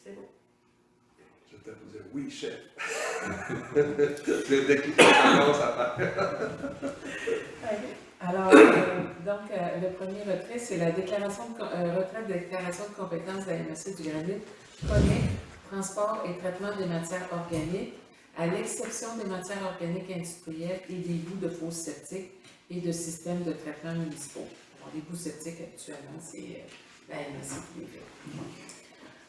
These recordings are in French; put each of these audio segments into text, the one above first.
C'est beau. Je t'ai posé oui, chef. Dès qu'il commence à faire. Alors, donc, le premier retrait, c'est la déclaration retrait de déclaration de compétences de la MRC du Granit, collecte, transport et traitement des matières organiques, à l'exception des matières organiques industrielles et des bouts de fosses septiques et de systèmes de traitement municipaux. Alors, les bouts septiques, actuellement, c'est la MRC qui les fait.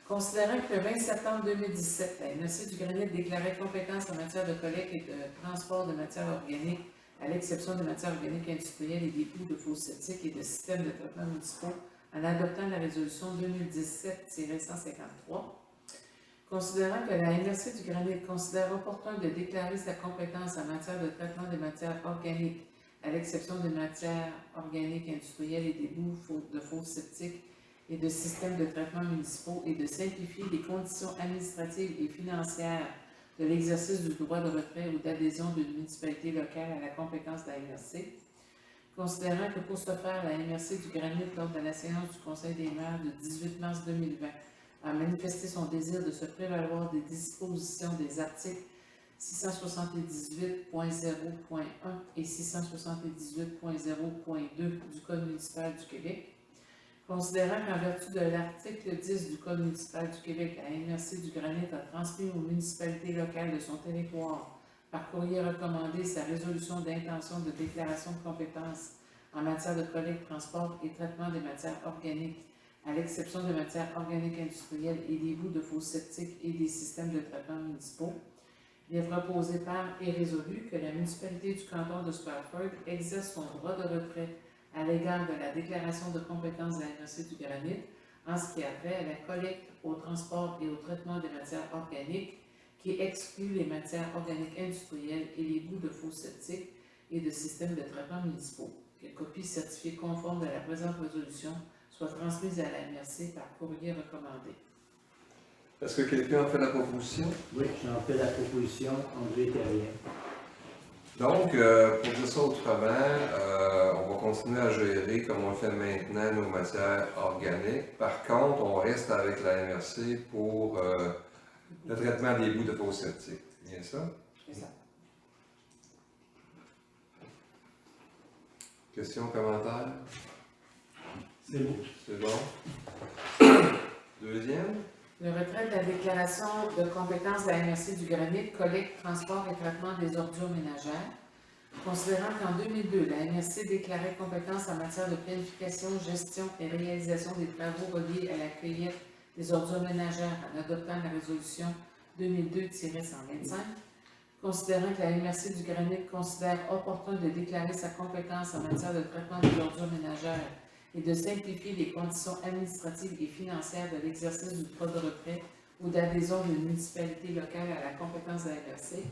Considérant que le 20 septembre 2017, la MRC du Granit déclarait compétence en matière de collecte et de transport de matières organiques, à l'exception des matières organiques industrielles et des bouts de fosses septiques et de systèmes de traitement municipaux, en adoptant la résolution 2017-153. Considérant que la MRC du Granit considère opportun de déclarer sa compétence en matière de traitement des matières organiques, à l'exception des matières organiques industrielles et des bouts de fosses septiques et de systèmes de traitement municipaux, et de simplifier les conditions administratives et financières de l'exercice du droit de retrait ou d'adhésion d'une municipalité locale à la compétence de la MRC. Considérant que pour ce faire, la MRC du Granit, lors de la séance du Conseil des maires du 18 mars 2020, a manifesté son désir de se prévaloir des dispositions des articles 678.0.1 et 678.0.2 du Code municipal du Québec. Considérant qu'en vertu de l'article 10 du Code municipal du Québec, la MRC du Granit a transmis aux municipalités locales de son territoire, par courrier recommandé, sa résolution d'intention de déclaration de compétences en matière de collecte, transport et traitement des matières organiques, à l'exception des matières organiques industrielles et des bouts de fosses septiques et des systèmes de traitement municipaux. Il est proposé par et résolu que la municipalité du canton de Stratford exerce son droit de retrait à l'égard de la déclaration de compétence de la MRC du Granit en ce qui a trait à la collecte, au transport et au traitement des matières organiques, qui exclut les matières organiques industrielles et les bouts de fosses septiques et de systèmes de traitement municipaux. Que copie certifiée conforme de la présente résolution soit transmise à la MRC par courrier recommandé. Est-ce que quelqu'un a fait la proposition? Oui, j'en fais la proposition, André Terrien. Donc, pour dire ça autrement, on va continuer à gérer comme on le fait maintenant nos matières organiques. Par contre, on reste avec la MRC pour le traitement des bouts de fosses septiques. C'est bien ça? C'est ça. Questions, commentaires? C'est bon. C'est bon? Deuxième? Le retrait de la déclaration de compétence de la MRC du Granit, collecte, transport et traitement des ordures ménagères. Considérant qu'en 2002, la MRC déclarait compétence en matière de planification, gestion et réalisation des travaux reliés à la cueillette des ordures ménagères en adoptant la résolution 2002-125. Considérant que la MRC du Granit considère opportun de déclarer sa compétence en matière de traitement des ordures ménagères et de simplifier les conditions administratives et financières de l'exercice du droit de retrait ou d'adhésion d'une municipalité locale à la compétence de la MRC.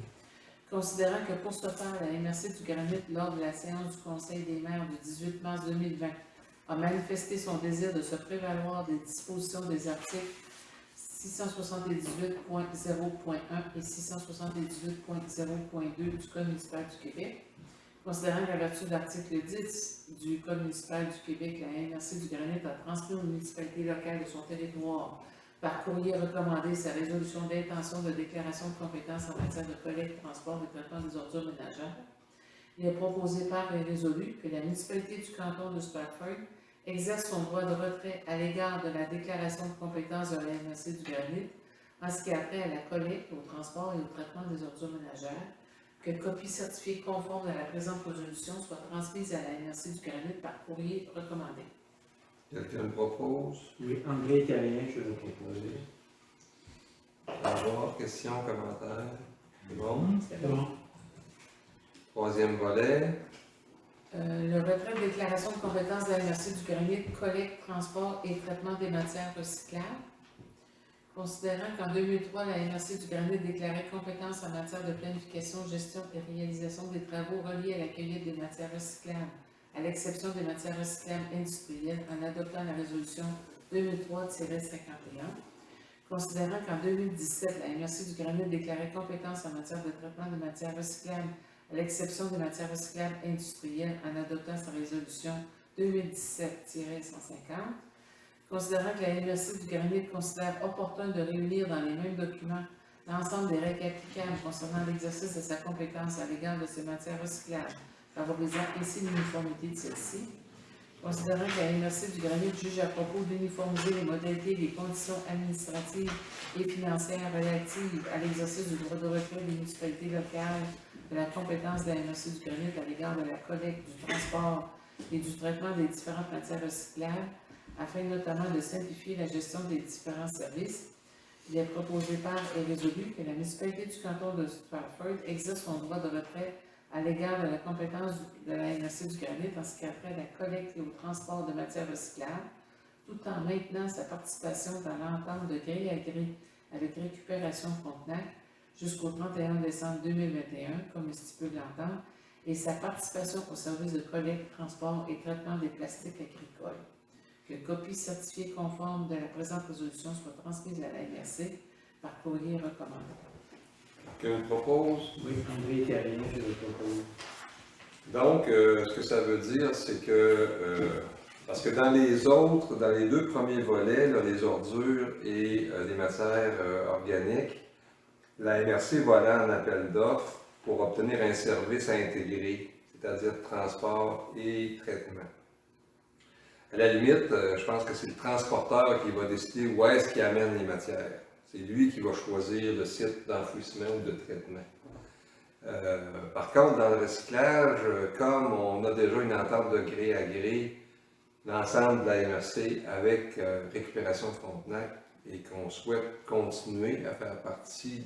Considérant que pour ce faire, la MRC du Granit, lors de la séance du Conseil des maires du 18 mars 2020, a manifesté son désir de se prévaloir des dispositions des articles 678.0.1 et 678.0.2 du Code municipal du Québec. Considérant qu'à vertu de l'article 10 du Code municipal du Québec, la MRC du Granit a transmis aux municipalités locales de son territoire, par courrier recommandé, sa résolution d'intention de déclaration de compétence en matière de collecte, transport et traitement des ordures ménagères. Il est proposé par et résolu que la municipalité du canton de Stratford exerce son droit de retrait à l'égard de la déclaration de compétence de la MRC du Granit en ce qui a trait à la collecte, au transport et au traitement des ordures ménagères, que copie certifiée conforme à la présente résolution soit transmise à la MRC du Granit par courrier recommandé. Quelqu'un le propose? Oui, André Terrien, je vais le proposer. Au revoir. Questions, commentaires? C'est bon? C'est bon. Troisième volet. Le retrait de déclaration de compétence de la MRC du Granit, collecte, transport et traitement des matières recyclables. Considérant qu'en 2003, la MRC du Granit déclarait compétence en matière de planification, gestion et réalisation des travaux reliés à la cueillette des matières recyclables, à l'exception des matières recyclables industrielles, en adoptant la résolution 2003-51. Considérant qu'en 2017, la MRC du Granit déclarait compétence en matière de traitement de matières recyclables, à l'exception des matières recyclables industrielles, en adoptant sa résolution 2017-150. Considérant que la MRC du Granit considère opportun de réunir dans les mêmes documents l'ensemble des règles applicables concernant l'exercice de sa compétence à l'égard de ces matières recyclables, favorisant ainsi l'uniformité de celles-ci. Considérant que la MRC du Granit juge à propos d'uniformiser les modalités et les conditions administratives et financières relatives à l'exercice du droit de retrait des municipalités locales de la compétence de la MRC du Granit à l'égard de la collecte, du transport et du traitement des différentes matières recyclables, afin notamment de simplifier la gestion des différents services. Il est proposé par et résolu que la municipalité du canton de Stratford exerce son droit de retrait à l'égard de la compétence de la MRC du Granit en ce qui a trait à la collecte et au transport de matières recyclables, tout en maintenant sa participation dans l'entente de gré à gré avec Récupération Frontenac jusqu'au 31 décembre 2021, comme le stipule l'entente, et sa participation au service de collecte, transport et traitement des plastiques agricoles. Que copie certifiée conforme de la présente résolution soit transmise à la MRC par courrier recommandé. Quelqu'un propose? Oui, André Terrien, je le propose. Donc, ce que ça veut dire, c'est que, parce que dans les deux premiers volets, là, les ordures et les matières organiques, la MRC va aller en appel d'offres pour obtenir un service intégré, c'est-à-dire transport et traitement. À la limite, je pense que c'est le transporteur qui va décider où est-ce qu'il amène les matières. C'est lui qui va choisir le site d'enfouissement ou de traitement. Par contre, dans le recyclage, comme on a déjà une entente de gré à gré, l'ensemble de la MRC avec Récupération Frontenac et qu'on souhaite continuer à faire partie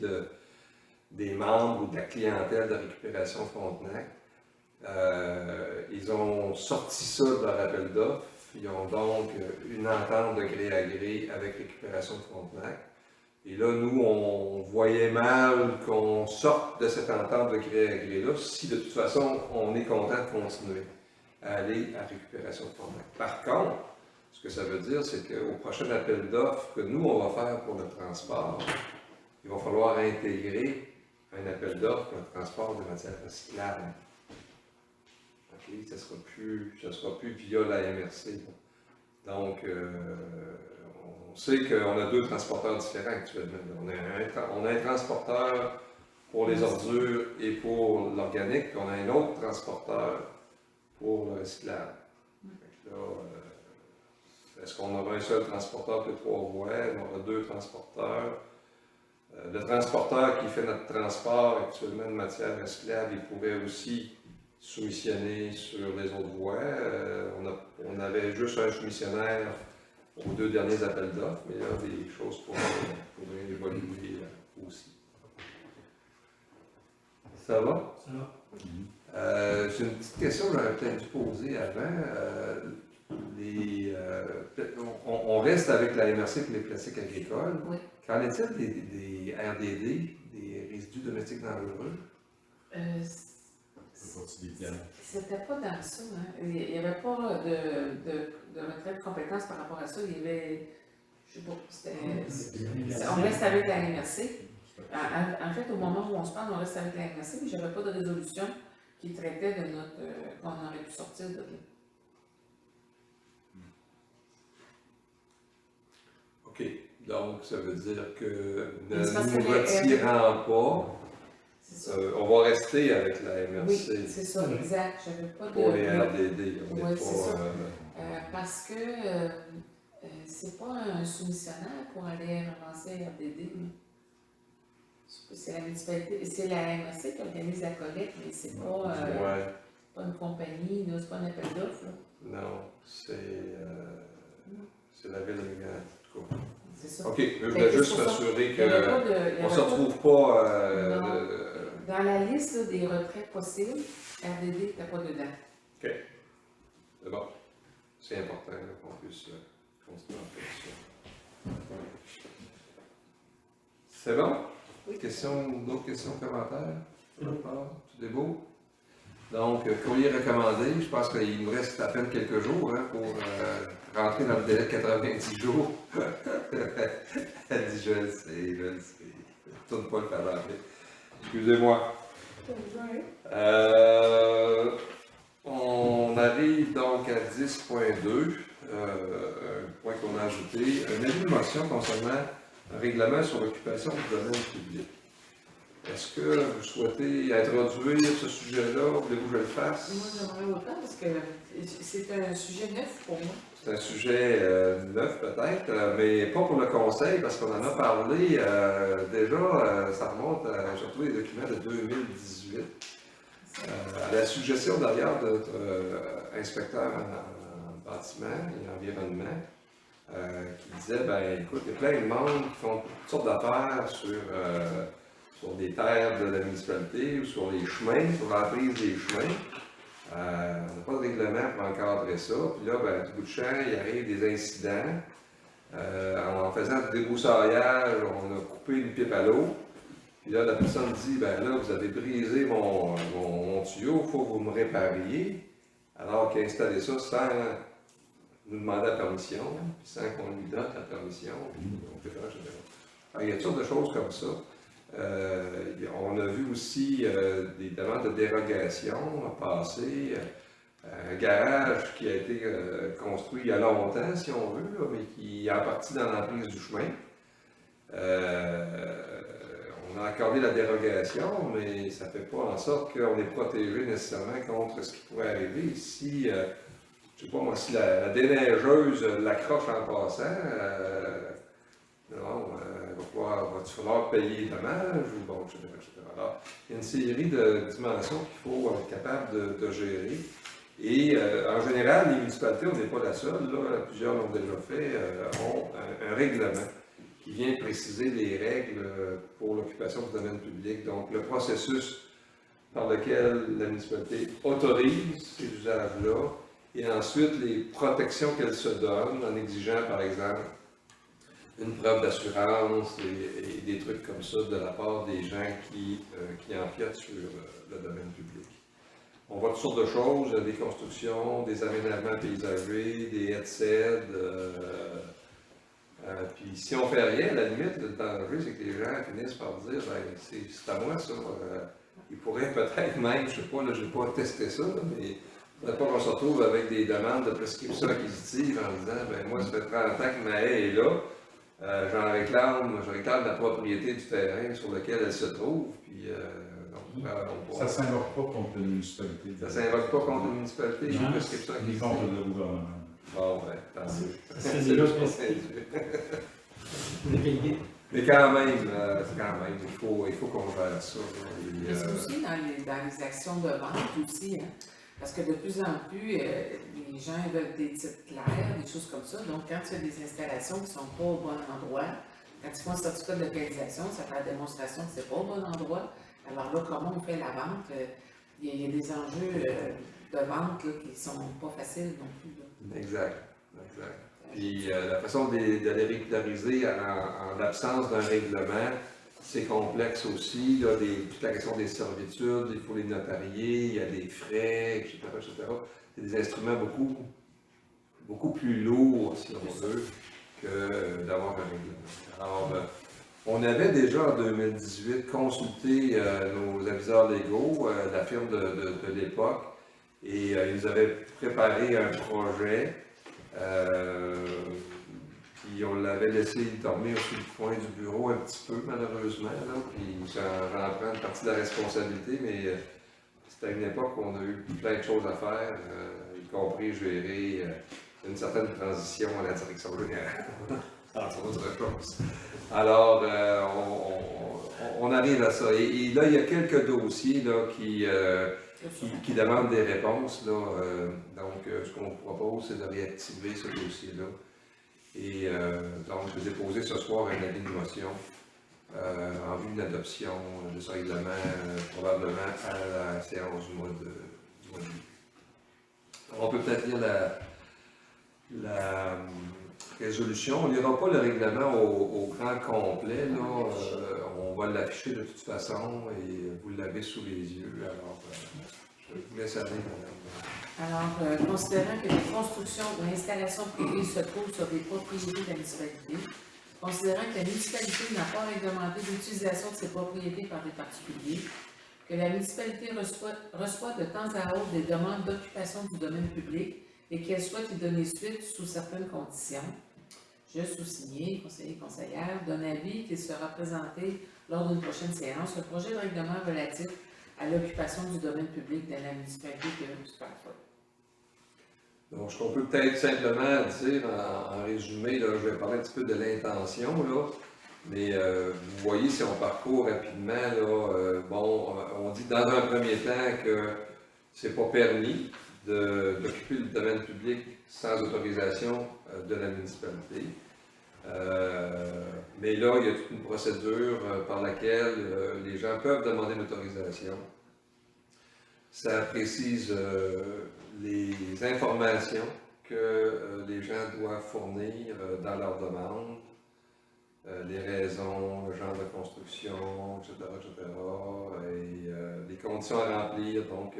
des membres ou de la clientèle de Récupération Frontenac, ils ont sorti ça de leur appel d'offres. Ils ont donc une entente de gré à gré avec Récupération Frontenac. Et là, nous, on voyait mal qu'on sorte de cette entente de gré à gré-là si de toute façon, on est content de continuer à aller à Récupération Frontenac. Par contre, ce que ça veut dire, c'est qu'au prochain appel d'offres que nous, on va faire pour le transport, il va falloir intégrer un appel d'offres pour le transport de matières recyclables. Okay, ça ne sera plus via la MRC. Donc, on sait qu'on a deux transporteurs différents actuellement. On a un transporteur pour les ordures et pour l'organique, puis on a un autre transporteur pour le recyclage. Est-ce qu'on aura un seul transporteur de 3 voies? On aura deux transporteurs. Le transporteur qui fait notre transport actuellement de matières recyclables, il pourrait aussi soumissionner sur les autres voies. On avait juste un soumissionnaire aux deux derniers appels d'offres, mais là, des choses pourraient évoluer aussi. Ça va? Ça va. J'ai une petite question que j'aurais peut-être dû poser avant. On reste avec la MRC pour les plastiques agricoles. Oui. Qu'en est-il des RDD, des résidus domestiques dangereux? C'était pas dans ça, hein. Il n'y avait pas de retrait de compétences par rapport à ça. Il y avait, je sais pas, on reste avec la MRC. En fait, au moment où on se parle, on reste avec la MRC, mais j'avais pas de résolution qui traitait de notre, qu'on aurait pu sortir de là. OK. Donc, ça veut dire que ne Mais c'est parce nous que les retirant pas, C'est ça. on va rester avec la MRC Oui, c'est ça, exact. J'avais pas de. pour les RDD. On n'est Oui, pas, c'est ça. Parce que c'est pas un soumissionnaire pour aller ramasser RDD. C'est la municipalité, c'est la MRC qui organise la collecte, mais c'est pas, ouais. pas une compagnie, là, c'est pas un appel d'offres. là. Non, c'est la ville de Mégane, en tout cas. C'est ça. OK, je Fait voulais que juste c'est pour ça. m'assurer Il y avait pas qu'on de- il y ne avait se pas- retrouve pas Non. Dans la liste là, des retraits possibles, RDD n'était pas dedans. OK. C'est bon. C'est important là, qu'on puisse continuer en fait ça. C'est bon? Oui. D'autres questions, commentaires? Tout est beau? Donc, courrier recommandé, je pense qu'il nous reste à peine quelques jours hein, pour rentrer dans le délai de 90 jours. Elle dit, je le sais. Je ne tourne pas le calendrier. Excusez-moi. On arrive donc à 10.2. un point qu'on a ajouté, un avis de motion concernant un règlement sur l'occupation du domaine public. Est-ce que vous souhaitez introduire ce sujet-là? Voulez-vous que je le fasse? Moi, j'aimerais autant parce que c'est un sujet neuf pour moi. C'est un sujet neuf peut-être, mais pas pour le conseil, parce qu'on en a parlé déjà, ça remonte à surtout les documents de 2018, à la suggestion d'ailleurs de notre inspecteur en bâtiment et environnement, qui disait, ben écoute, il y a plein de monde qui font toutes sortes d'affaires sur des terres de la municipalité ou sur les chemins, sur l'emprise des chemins. On n'a pas de règlement pour encadrer ça. Puis là, ben, à tout bout de champ, il arrive des incidents. En faisant du débroussaillage, on a coupé une pipe à l'eau. Puis là, la personne dit, ben là, vous avez brisé mon tuyau, il faut que vous me répariez. Alors qu'il a installé ça sans nous demander la permission, puis sans qu'on lui donne la permission, etc. Alors, il y a toutes sortes de choses comme ça. On a vu aussi des demandes de dérogation passer. Un garage qui a été construit il y a longtemps, si on veut, là, mais qui est en partie dans l'emprise du chemin. On a accordé la dérogation, mais ça ne fait pas en sorte qu'on est protégé nécessairement contre ce qui pourrait arriver. Si, je ne sais pas moi, si la déneigeuse l'accroche en passant, va falloir payer les dommages, ou bon, etc., etc. Alors, il y a une série de dimensions qu'il faut être capable de gérer. Et en général, les municipalités, on n'est pas la seule, là, plusieurs l'ont déjà fait, ont un règlement qui vient préciser les règles pour l'occupation du domaine public. Donc, le processus par lequel la municipalité autorise ces usages-là, et ensuite les protections qu'elle se donne en exigeant, par exemple, une preuve d'assurance et des trucs comme ça de la part des gens qui empiètent sur le domaine public. On voit toutes sortes de choses, des constructions, des aménagements paysagers, des headsets. Puis si on fait rien, à la limite, le danger, c'est que les gens finissent par dire ben, c'est à moi ça. Ils pourraient peut-être même, je ne sais pas, je n'ai pas testé ça, là, mais il ne faudrait pas qu'on se retrouve avec des demandes de prescription acquisitive en disant ben moi, ça fait 30 ans que ma haie est là. Je réclame la propriété du terrain sur lequel elle se trouve, puis ça ne s'invoque pas contre la municipalité. Ça ne s'invoque pas contre la municipalité, ni contre le gouvernement. Bon, ben, tant mieux. C'est là Mais quand même, il faut qu'on gère ça. Mais c'est aussi dans les actions de vente aussi, hein? Parce que de plus en plus, les gens veulent des titres clairs, des choses comme ça. Donc, quand il y a des installations qui ne sont pas au bon endroit, quand ils font un certificat de localisation, ça fait la démonstration que ce n'est pas au bon endroit. Alors là, comment on fait la vente? Il y a des enjeux de vente là, qui ne sont pas faciles non plus. Là. Exact. Puis la façon de les régulariser en l'absence d'un règlement, c'est complexe aussi. Là, toute la question des servitudes, il faut les notarier, il y a des frais, etc. C'est des instruments beaucoup plus lourds, si on veut, que d'avoir un règlement. Alors, on avait déjà en 2018 consulté nos aviseurs légaux, la firme de l'époque, et ils nous avaient préparé un projet. Puis on l'avait laissé dormir sur le coin du bureau un petit peu, malheureusement, là, puis j'en prends une partie de la responsabilité, mais c'était à une époque où on a eu plein de choses à faire, y compris gérer une certaine transition à la direction générale, entre autres choses. Alors, on arrive à ça. Et là, il y a quelques dossiers là, qui demandent des réponses. Là, donc, ce qu'on propose, c'est de réactiver ce dossier-là. Et donc, je vais déposer ce soir un avis de motion en vue de l'adoption de ce règlement, probablement à la séance du mois de juillet. On peut peut-être lire la résolution. On ne lira pas le règlement au grand complet. Là. On va l'afficher de toute façon et vous l'avez sous les yeux. Alors, je vous laisse aller, madame. Alors, considérant que les constructions ou installations privées se trouvent sur des propriétés de la municipalité, considérant que la municipalité n'a pas réglementé l'utilisation de ses propriétés par des particuliers, que la municipalité reçoit de temps à autre des demandes d'occupation du domaine public et qu'elle souhaite y donner suite sous certaines conditions. Je sous-signé, conseiller, conseillère, donne avis qu'il sera présenté lors d'une prochaine séance le projet de règlement relatif à l'occupation du domaine public de la municipalité de Stratford. Donc, ce qu'on peut peut-être simplement dire en résumé, là, je vais parler un petit peu de l'intention, là, mais vous voyez, si on parcourt rapidement, là, on dit dans un premier temps que c'est pas permis d'occuper le domaine public sans autorisation de la municipalité. Mais là, il y a toute une procédure par laquelle les gens peuvent demander l'autorisation. Ça précise les informations que les gens doivent fournir dans leur demande, les raisons, le genre de construction, etc., et les conditions à remplir, donc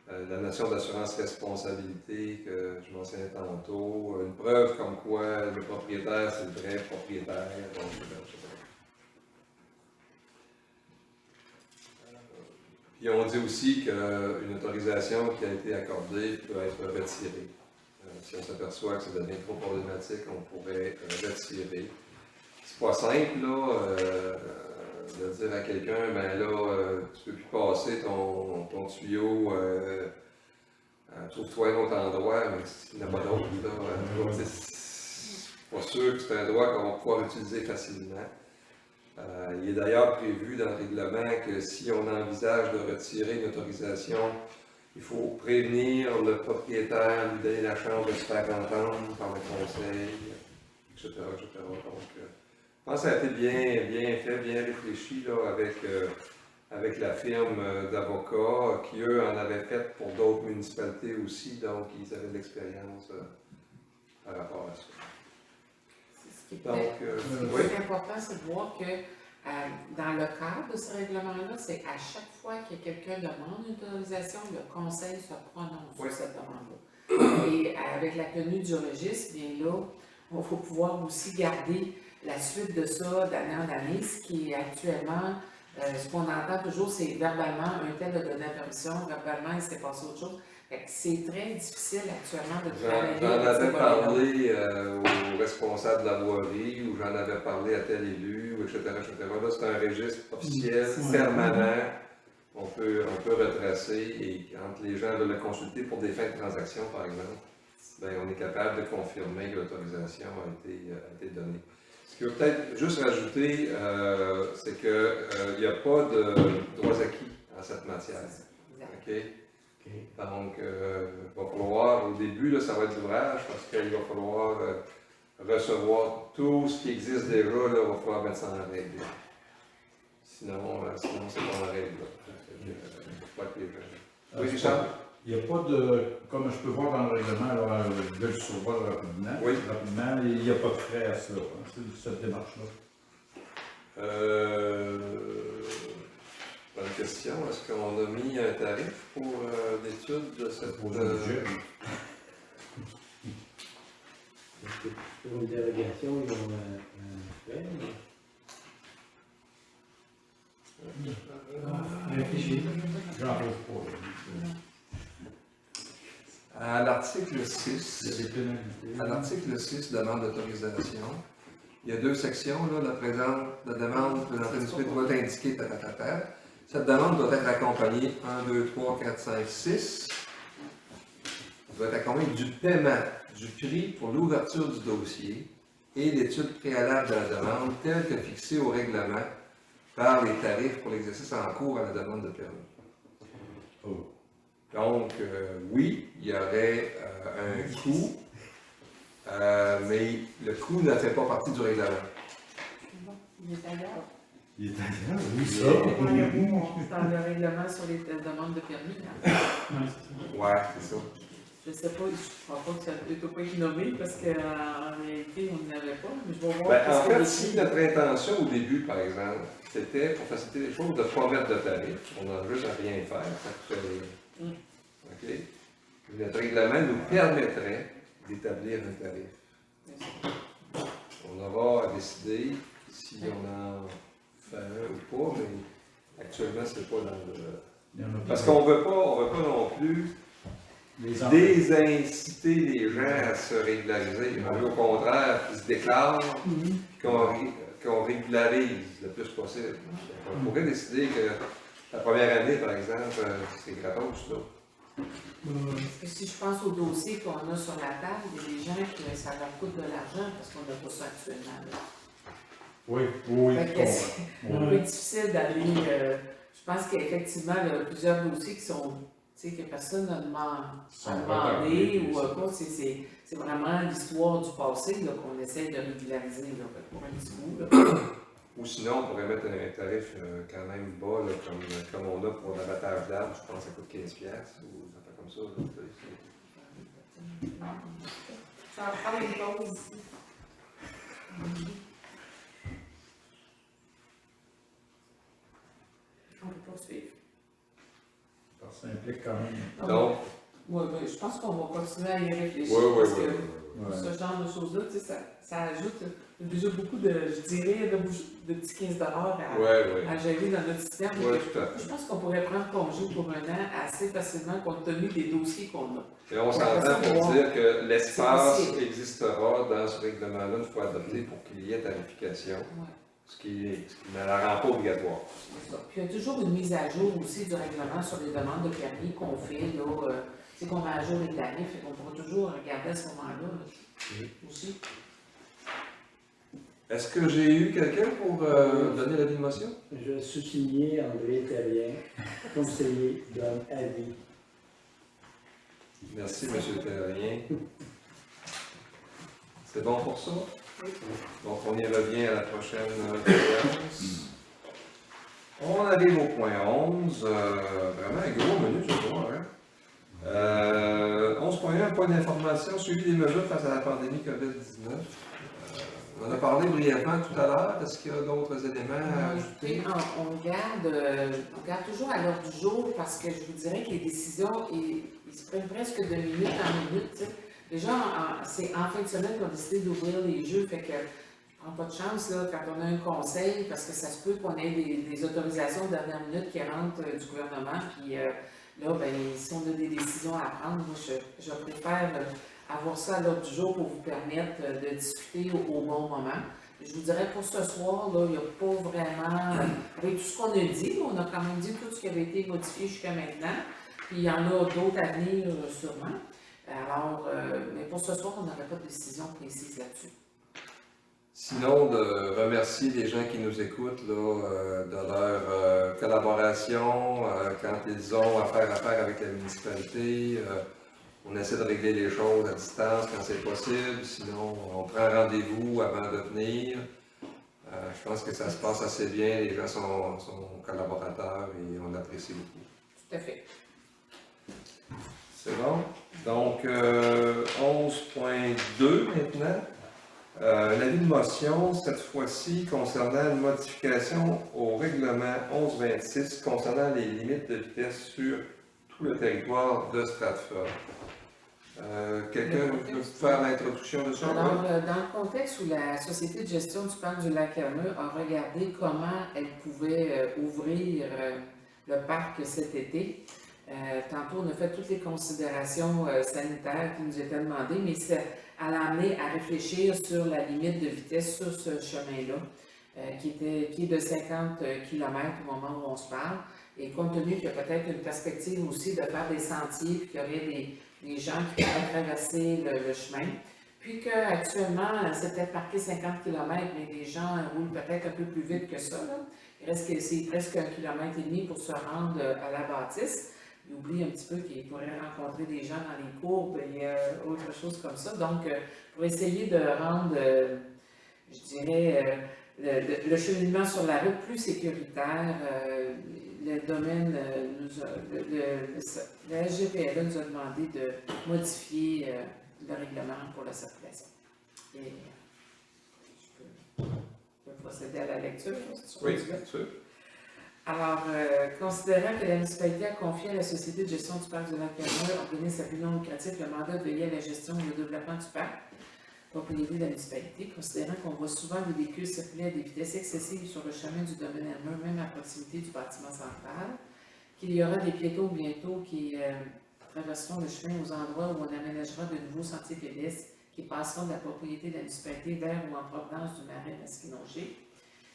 la notion d'assurance responsabilité que je mentionnais tantôt, une preuve comme quoi le propriétaire, c'est le vrai propriétaire, donc, etc. Puis on dit aussi qu'une autorisation qui a été accordée peut être retirée. Si on s'aperçoit que ça devient trop problématique, on pourrait retirer. C'est pas simple, là, de dire à quelqu'un, ben là, tu peux plus passer ton tuyau, trouve-toi un autre endroit, mais s'il n'y en a pas d'autre, là, c'est pas sûr que c'est un droit qu'on va pouvoir utiliser facilement. Il est d'ailleurs prévu dans le règlement que si on envisage de retirer une autorisation, il faut prévenir le propriétaire, lui donner la chance de se faire entendre par le conseil, etc. Donc, je pense que ça a été bien fait, bien réfléchi là, avec la firme d'avocats qui, eux, en avaient fait pour d'autres municipalités aussi, donc ils avaient de l'expérience par rapport à ça. Ce qui est important, c'est de voir que dans le cadre de ce règlement-là, c'est à chaque fois que quelqu'un demande une autorisation, le conseil se prononce sur cette demande-là. Et avec la tenue du registre, bien là, il faut pouvoir aussi garder la suite de ça d'année en année, ce qui est actuellement, ce qu'on entend toujours, c'est verbalement, un tel a donné la permission, verbalement, il s'est passé autre chose. C'est très difficile actuellement de travailler. J'en avais parlé aux responsables de la voirie, ou j'en avais parlé à tel élu, etc. Là, c'est un registre officiel, permanent. On peut retracer, et quand les gens veulent le consulter pour des fins de transaction, par exemple, ben, on est capable de confirmer que l'autorisation a été donnée. Ce qu'il faut peut-être juste rajouter, c'est qu'il n'y a pas de droits acquis en cette matière. Okay? Donc, il va falloir, au début, là, ça va être l'ouvrage, parce qu'il va falloir recevoir tout ce qui existe déjà, là, il va falloir mettre ça en règle. Sinon c'est pas en règle. Faut pas que les gens... Oui, Richard? Il n'y a pas de, comme je peux voir dans le règlement, alors, je vais le survoir rapidement, il n'y a pas de frais à cela, hein, c'est cette démarche-là. Bonne question. Est-ce qu'on a mis un tarif pour l'étude de cette... Pour une dérogation, ils ont un frais, Réfléchis. J'en trouve pas. À l'article 6, demande d'autorisation, il y a deux sections. Là, la demande présentée municipale doit indiquer Cette demande doit être accompagnée 1, 2, 3, 4, 5, 6. Elle doit être accompagnée du paiement du prix pour l'ouverture du dossier et l'étude préalable de la demande telle que fixée au règlement par les tarifs pour l'exercice en cours à la demande de permis. Oh. Donc, oui, il y aurait un coût, mais le coût ne fait pas partie du règlement. Il est ailleurs. Il est ailleurs, oui, ça. C'est dans le règlement sur les demandes de permis. Ouais, c'est ça. Je ne sais pas, je ne crois pas que ça ne peut pas être nommé parce qu'en réalité, on n'avait pas, mais je vais voir. Ben, en fait, si notre intention au début, par exemple, c'était pour faciliter les choses de ne pas mettre de tarif, on n'a juste à rien faire, ça fait... OK? Notre règlement nous permettrait d'établir un tarif. On aura à décider si on en fait un ou pas, mais actuellement, c'est pas dans le... Parce qu'on ne veut pas non plus désinciter les gens à se régulariser. On veut au contraire qu'ils se déclarent, qu'on régularise le plus possible. On pourrait décider que la première année, par exemple, c'est gratos, là. Parce que si je pense au dossier qu'on a sur la table, il y a des gens qui ça leur coûte de l'argent parce qu'on n'a pas ça actuellement. Là. Oui, oui, Fait je que c'est comprends. un peu difficile d'aller. Je pense qu'effectivement, il y a plusieurs dossiers qui sont, tu sais, que personne n'a demandé ou pas. C'est vraiment l'histoire du passé là, qu'on essaie de régulariser là, pour un petit bout. Là. Ou sinon, on pourrait mettre un tarif quand même bas, là, comme on a pour l'abattage d'arbres, je pense que ça coûte 15$ ou ça fait comme ça. Là, Ça va faire une pause ici. On peut poursuivre. Parce que ça implique quand même. donc, Oui, je pense qu'on va continuer à y réfléchir. oui, parce que Ouais. ce genre de choses-là, tu sais, ça ajoute déjà beaucoup de, je dirais, de petits 15$ à gérer dans notre système. Oui, tout à fait. Je pense qu'on pourrait prendre congé pour un an assez facilement compte tenu des dossiers qu'on a. Et on s'entend pour dire que l'espace existera dans ce règlement-là une fois adopté pour qu'il y ait tarification, Ouais. ce qui ne la rend pas obligatoire. C'est ça. Puis il y a toujours une mise à jour aussi du règlement sur les demandes de permis qu'on fait, là, c'est qu'on met à jour les tarifs, et qu'on pourra toujours regarder à ce moment-là là, aussi. Est-ce que j'ai eu quelqu'un pour donner l'avis de motion? Je sous-signé André Terrien, conseiller, donne avis. Merci, M. Terrien. C'est bon pour ça? Donc, on y revient à la prochaine séance. On arrive au point 11. Vraiment un gros menu, je vois. Hein? 11.1, point d'information, suivi des mesures face à la pandémie COVID-19. On en a parlé brièvement tout à l'heure. Est-ce qu'il y a d'autres éléments à ajouter? On garde toujours à l'ordre du jour parce que je vous dirais que les décisions, ils se prennent presque de minute en minute. T'sais. Les gens, c'est en fin de semaine qu'on a décidé d'ouvrir les jeux, fait que je prends pas de chance là, quand on a un conseil parce que ça se peut qu'on ait des autorisations de dernière minute qui rentrent du gouvernement. Puis là, ben, si on a des décisions à prendre, moi, je préfère avoir ça à l'ordre du jour pour vous permettre de discuter au bon moment. Je vous dirais pour ce soir, là, il n'y a pas vraiment, avec tout ce qu'on a dit, on a quand même dit tout ce qui avait été modifié jusqu'à maintenant, puis il y en a d'autres à venir sûrement. Alors, mais pour ce soir, on n'aurait pas de décision précise là-dessus. Sinon, de remercier les gens qui nous écoutent là, de leur collaboration quand ils ont affaire avec la municipalité. On essaie de régler les choses à distance quand c'est possible, sinon on prend rendez-vous avant de venir. Je pense que ça se passe assez bien, les gens sont collaborateurs et on l'apprécie beaucoup. Tout à fait. C'est bon? Donc, 11.2 maintenant. L'avis de motion, cette fois-ci, concernant une modification au règlement 1126 concernant les limites de vitesse sur tout le territoire de Stratford. Quelqu'un veut faire l'introduction de ça? Alors, dans le contexte où la Société de gestion du parc du Lac-Hermeux a regardé comment elle pouvait ouvrir le parc cet été, tantôt on a fait toutes les considérations sanitaires qui nous étaient demandées, mais elle a amené à réfléchir sur la limite de vitesse sur ce chemin-là, qui est de 50 km au moment où on se parle, et compte tenu qu'il y a peut-être une perspective aussi de faire des sentiers, puis qu'il y aurait des gens qui pourraient traverser le chemin. Puis qu'actuellement, c'est peut-être marqué 50 km, mais les gens roulent peut-être un peu plus vite que ça. Là. Il reste que c'est presque 1,5 km pour se rendre à la bâtisse. Il oublie un petit peu qu'il pourrait rencontrer des gens dans les courbes et autre chose comme ça. Donc, pour essayer de rendre, je dirais, le cheminement sur la route plus sécuritaire, le domaine, la SGPLA nous a demandé de modifier le règlement pour la circulation. Et je peux procéder à la lecture. Oui, bien sûr. Alors, considérant que la municipalité a confié à la Société de gestion du parc du Lac-Hermeux, organisme à but non lucratif, le mandat de veiller à la gestion et au développement du parc, propriété de la municipalité, considérant qu'on voit souvent des véhicules circuler à des vitesses excessives sur le chemin du domaine Hermeux, même à proximité du bâtiment central, qu'il y aura des piétons bientôt qui traverseront le chemin aux endroits où on aménagera de nouveaux sentiers pédestres qui passeront de la propriété de la municipalité vers ou en provenance du marais Masquinongé.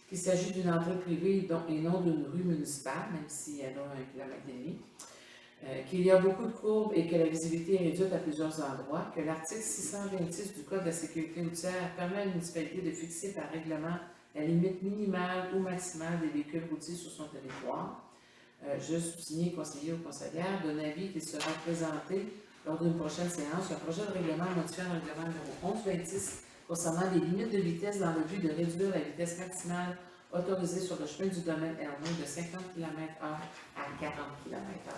Qu'il s'agit d'une entrée privée et non d'une rue municipale, même si elle a 1,5 km. Qu'il y a beaucoup de courbes et que la visibilité est réduite à plusieurs endroits, que l'article 626 du Code de la sécurité routière permet à la municipalité de fixer par règlement la limite minimale ou maximale des véhicules routiers sur son territoire. Je souligne, conseiller ou conseillère, d'un avis qui sera présenté lors d'une prochaine séance, un projet de règlement modifiant le règlement numéro 1126 concernant les limites de vitesse dans le but de réduire la vitesse maximale autorisée sur le chemin du domaine R1 de 50 km/h à 40 km/h.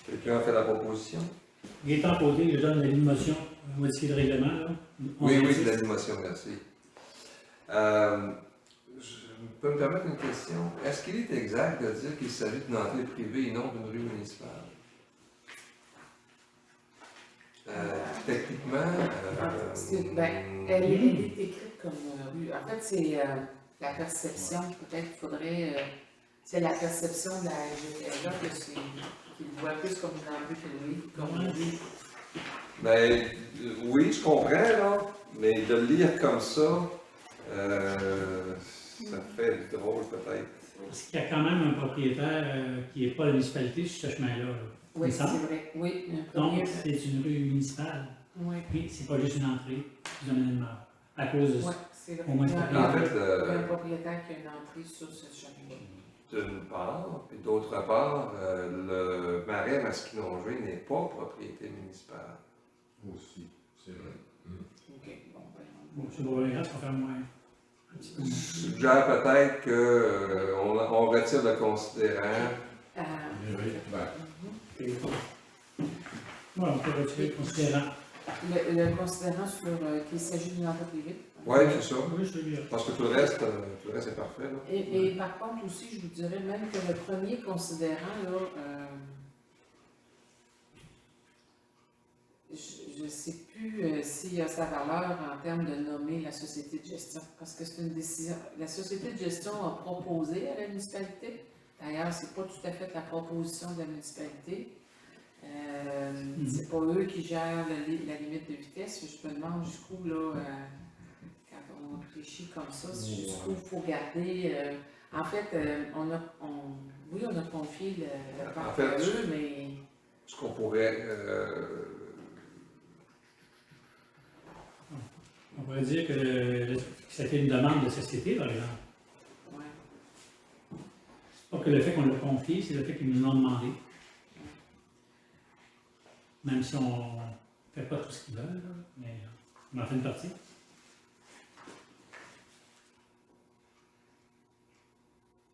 Quelqu'un a fait la proposition? Gaétan Côté, je donne l'avis de motion, modifier le règlement. Là. Oui, c'est l'avis de motion, merci. Je peux me permettre une question? Est-ce qu'il est exact de dire qu'il s'agit d'une entrée privée et non d'une rue municipale? Techniquement, elle est écrite comme rue. En fait, c'est la perception. Peut-être qu'il faudrait. C'est la perception de la GPLA qu'il voit plus comme une rue que une rue. Ben, oui, je comprends, là, mais de le lire comme ça, ça fait drôle peut-être. Parce qu'il y a quand même un propriétaire qui n'est pas la municipalité sur ce chemin-là. Là. Oui, c'est vrai. Oui, donc, c'est une rue municipale. Oui. Puis, c'est pas juste une entrée du domaine de mort. À cause de Oui, c'est vrai. au moins, Il y a En fait, un propriétaire qui a une entrée sur ce chemin. d'une part, puis d'autre part, le marais Masquinongé n'est pas propriété municipale. Aussi, c'est vrai. OK, bon, bon, c'est bon, ça va faire moins. Je suggère peut-être qu'on retire le considérant. Oui, Bon, on peut retirer le considérant. Le considérant sur qu'il s'agit d'une entrée privée. Oui, c'est ça. Oui, je veux dire. Parce que tout le reste est parfait. Là. Et par contre aussi, je vous dirais même que le premier considérant, là, je ne sais plus s'il a sa valeur en termes de nommer la société de gestion, parce que c'est une décision. La société de gestion a proposé à la municipalité. D'ailleurs, ce n'est pas tout à fait la proposition de la municipalité. C'est pas eux qui gèrent la limite de vitesse. Je me demande jusqu'où, là, quand on réfléchit comme ça, jusqu'où il faut garder. En fait, on a confié le parc à eux, mais. Ce qu'on pourrait. On pourrait dire que c'était une demande de société, par exemple. Ouais. Pas que le fait qu'on l'a confié, c'est le fait qu'ils nous l'ont demandé. Même si on ne fait pas tout ce qu'ils veulent, là, mais on en fait une partie.